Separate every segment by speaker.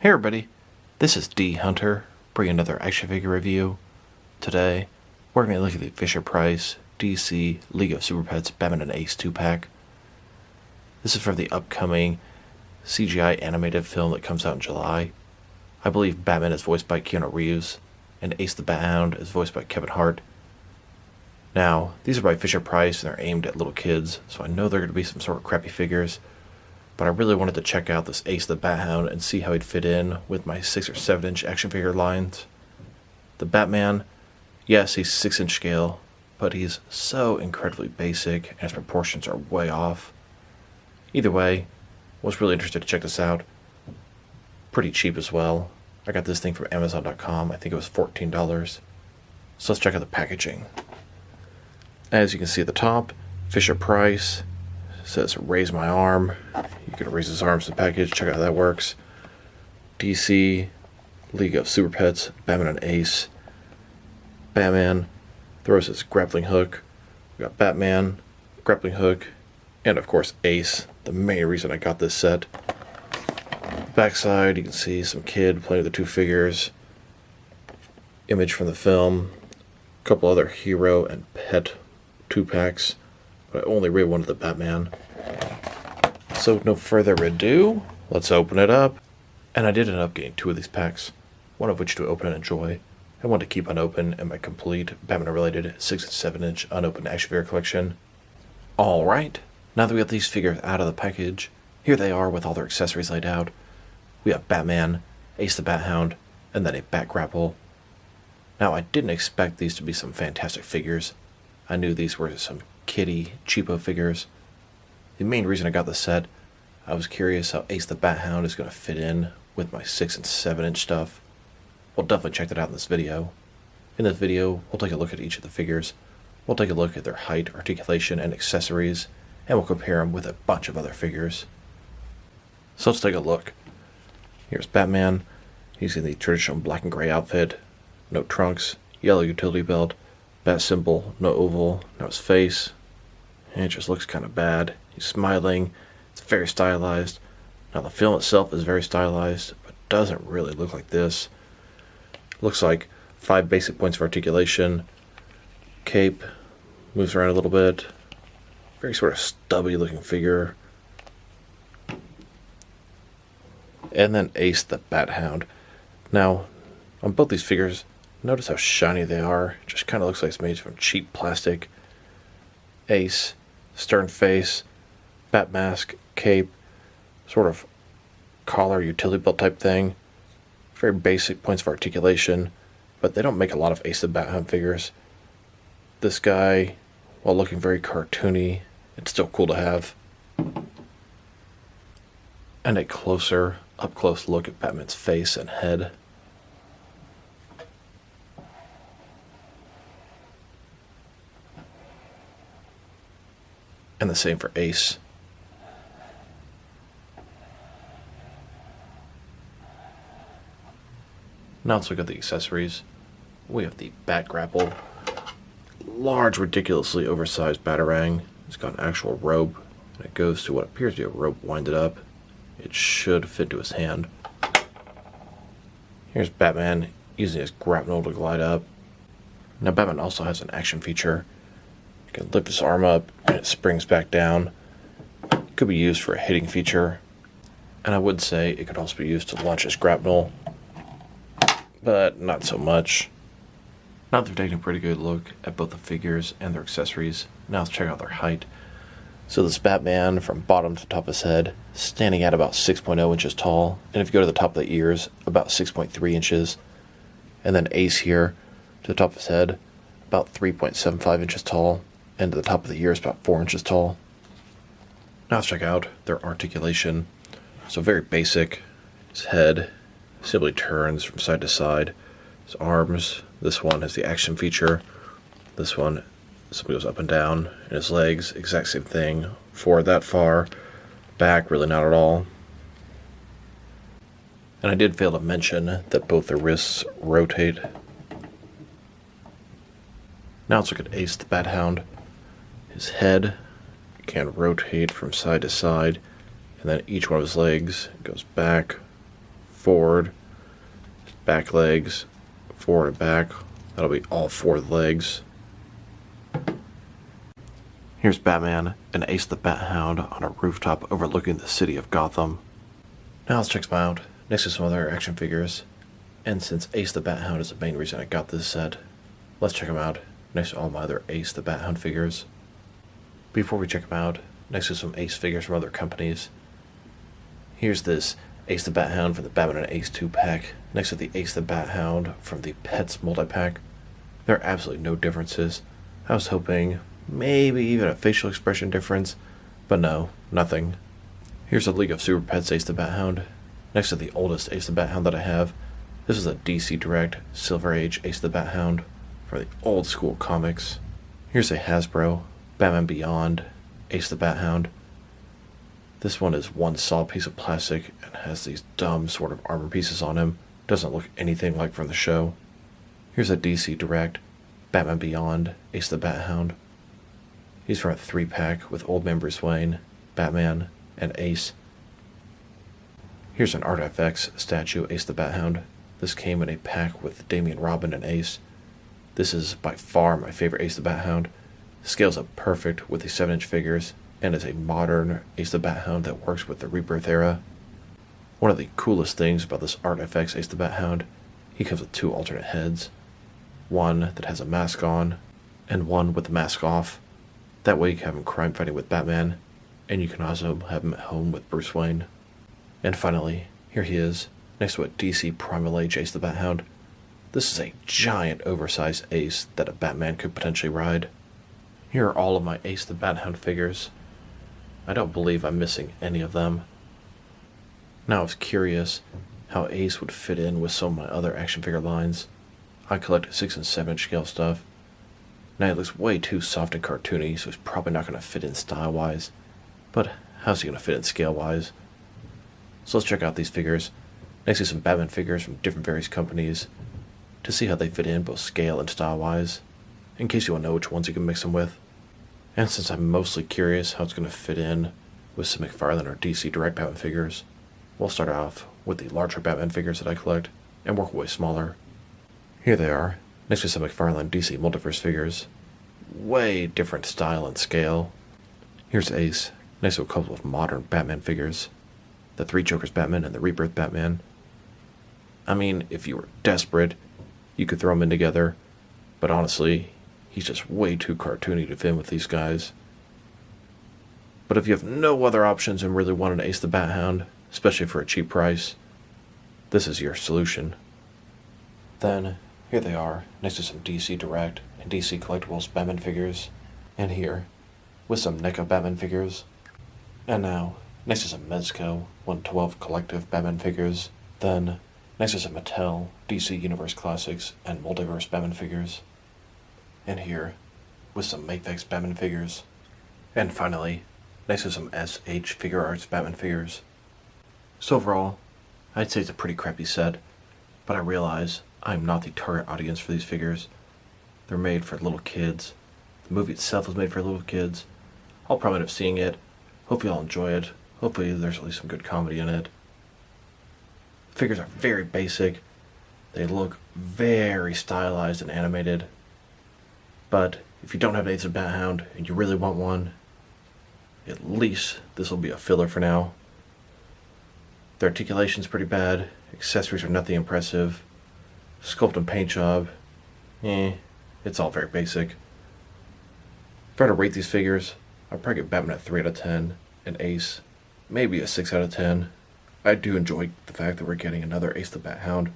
Speaker 1: Hey everybody, this is D Hunter, bringing another action figure review. Today, we're going to look at the Fisher-Price DC League of Super Pets Batman and Ace 2-pack. This is for the upcoming CGI animated film that comes out in July. I believe Batman is voiced by Keanu Reeves, and Ace the Bat Hound is voiced by Kevin Hart. Now, these are by Fisher-Price and they're aimed at little kids, so I know they're going to be some sort of crappy figures. But I really wanted to check out this Ace the Bat Hound and see how he'd fit in with my 6 or 7 inch action figure lines. The Batman, yes, he's 6 inch scale, but he's so incredibly basic and his proportions are way off. Either way, was really interested to check this out. Pretty cheap as well. I got this thing from Amazon.com. I think it was $14. So let's check out the packaging. As you can see at the top, Fisher-Price says raise my arm. You can raise his arms in the package. Check out how that works. DC League of Super Pets Batman and Ace. Batman throws his grappling hook. We got Batman, grappling hook, and of course Ace, the main reason I got this set. Backside you can see some kid playing with the two figures. Image from the film. A couple other hero and pet 2-packs. But I only really wanted the Batman. So with no further ado, let's open it up. And I did end up getting 2 of these packs, one of which to open and enjoy, and one to keep unopened in my complete Batman-related 6 and 7 inch unopened action figure collection. Alright, now that we got these figures out of the package, here they are with all their accessories laid out. We have Batman, Ace the Bat Hound, and then a Bat Grapple. Now I didn't expect these to be some fantastic figures. I knew these were some kitty, cheapo figures. The main reason I got the set, I was curious how Ace the Bat Hound is going to fit in with my 6 and 7 inch stuff. We'll definitely check that out in this video. In this video, we'll take a look at each of the figures. We'll take a look at their height, articulation, and accessories, and we'll compare them with a bunch of other figures. So let's take a look. Here's Batman. He's in the traditional black and gray outfit. No trunks, yellow utility belt, bat symbol, no oval, no his face. And it just looks kind of bad. He's smiling. It's very stylized. Now the film itself is very stylized, but doesn't really look like this. Looks like 5 basic points of articulation. Cape moves around a little bit. Very sort of stubby looking figure. And then Ace the Bat Hound. Now, on both these figures, notice how shiny they are. It just kind of looks like it's made from cheap plastic. Ace, stern face, bat mask, cape, sort of collar utility belt type thing. Very basic points of articulation, but they don't make a lot of Ace the Bat Hound figures. This guy, while looking very cartoony, it's still cool to have. And a closer, up-close look at Batman's face and head. And the same for Ace. Now let's look at the accessories. We have the Bat Grapple. Large, ridiculously oversized Batarang. It's got an actual rope, and it goes to what appears to be a rope winded up. It should fit to his hand. Here's Batman using his grapnel to glide up. Now Batman also has an action feature. You can lift his arm up and it springs back down. It could be used for a hitting feature. And I would say it could also be used to launch his grapnel, but not so much. Now that we've taken a pretty good look at both the figures and their accessories, now let's check out their height. So this Batman, from bottom to top of his head, standing at about 6.0 inches tall, and if you go to the top of the ears, about 6.3 inches. And then Ace here, to the top of his head, about 3.75 inches tall, and to the top of the ears, about 4 inches tall. Now let's check out their articulation. So very basic. His head simply turns from side to side. His arms, this one has the action feature. This one simply goes up and down. And his legs, exact same thing. Forward that far. Back, really not at all. And I did fail to mention that both the wrists rotate. Now let's look at Ace the Bat Hound. His head can rotate from side to side, and then each one of his legs goes back, forward, back legs, forward and back. That'll be all 4 legs. Here's Batman and Ace the Bat Hound on a rooftop overlooking the city of Gotham. Now let's check them out next to some other action figures. And since Ace the Bat Hound is the main reason I got this set, let's check them out next to all my other Ace the Bat Hound figures. Before we check them out, next to some Ace figures from other companies, here's this Ace the Bat Hound from the Batman and Ace 2-pack, next to the Ace the Bat Hound from the Pets multi-pack. There are absolutely no differences. I was hoping maybe even a facial expression difference, but no, nothing. Here's a League of Super Pets Ace the Bat Hound, next to the oldest Ace the Bat Hound that I have. This is a DC Direct Silver Age Ace the Bat Hound from the old school comics. Here's a Hasbro Batman Beyond Ace the Bat Hound. This one is one solid piece of plastic and has these dumb sort of armor pieces on him. Doesn't look anything like from the show. Here's a DC Direct Batman Beyond Ace the Bat Hound. He's from a 3-pack with Old Man Bruce Wayne, Batman, and Ace. Here's an ArtFX statue Ace the Bat Hound. This came in a pack with Damian Robin and Ace. This is by far my favorite Ace the Bat Hound. Scales up perfect with the 7-inch figures and is a modern Ace the Bat Hound that works with the Rebirth era. One of the coolest things about this ArtFX Ace the Bat Hound, he comes with 2 alternate heads. One that has a mask on and one with the mask off. That way you can have him crime fighting with Batman, and you can also have him at home with Bruce Wayne. And finally, here he is, next to a DC Primal Age Ace the Bat Hound. This is a giant oversized Ace that a Batman could potentially ride. Here are all of my Ace the Bat Hound figures. I don't believe I'm missing any of them. Now I was curious how Ace would fit in with some of my other action figure lines. I collect 6 and 7-inch scale stuff. Now he looks way too soft and cartoony, so he's probably not going to fit in style-wise. But how's he going to fit in scale-wise? So let's check out these figures, next to some Batman figures from different various companies, to see how they fit in both scale and style-wise, in case you want to know which ones you can mix them with. And since I'm mostly curious how it's going to fit in with some McFarlane or DC Direct Batman figures, we'll start off with the larger Batman figures that I collect, and work way smaller. Here they are, next to some McFarlane DC Multiverse figures. Way different style and scale. Here's Ace, next to a couple of modern Batman figures. The 3 Jokers Batman and the Rebirth Batman. I mean, if you were desperate, you could throw them in together, but honestly, he's just way too cartoony to fit in with these guys. But if you have no other options and really want an Ace the Bat Hound, especially for a cheap price, this is your solution. Then, here they are, next to some DC Direct and DC Collectibles Batman figures, and here, with some NECA Batman figures. And now, next to some Mezco 112 Collective Batman figures, then, next to some Mattel DC Universe Classics and Multiverse Batman figures, and here, with some Mafex Batman figures, and finally, next to some SH Figure Arts Batman figures. So overall, I'd say it's a pretty crappy set, but I realize I'm not the target audience for these figures. They're made for little kids. The movie itself was made for little kids. I'll probably end up seeing it. Hopefully I'll enjoy it. Hopefully there's at least some good comedy in it. The figures are very basic. They look very stylized and animated. But if you don't have an Ace the Bat Hound and you really want one, at least this will be a filler for now. The articulation's pretty bad. Accessories are nothing impressive. Sculpt and paint job, it's all very basic. If I were to rate these figures, I'd probably give Batman a 3 out of 10, and Ace maybe a 6 out of 10. I do enjoy the fact that we're getting another Ace the Bat Hound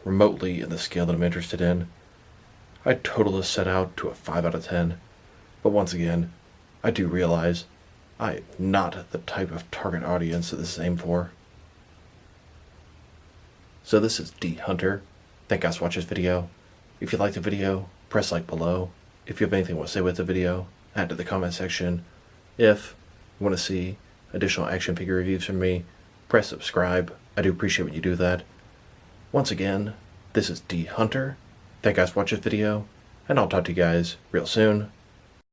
Speaker 1: remotely in the scale that I'm interested in. I'd total this set out to a 5 out of 10, but once again, I do realize I am not the type of target audience that this is aimed for. So this is D Hunter. Thank you guys for watching this video. If you liked the video, press like below. If you have anything you want to say with the video, add to the comment section. If you want to see additional action figure reviews from me, press subscribe. I do appreciate when you do that. Once again, this is D Hunter. Thank you guys for watching this video, and I'll talk to you guys real soon.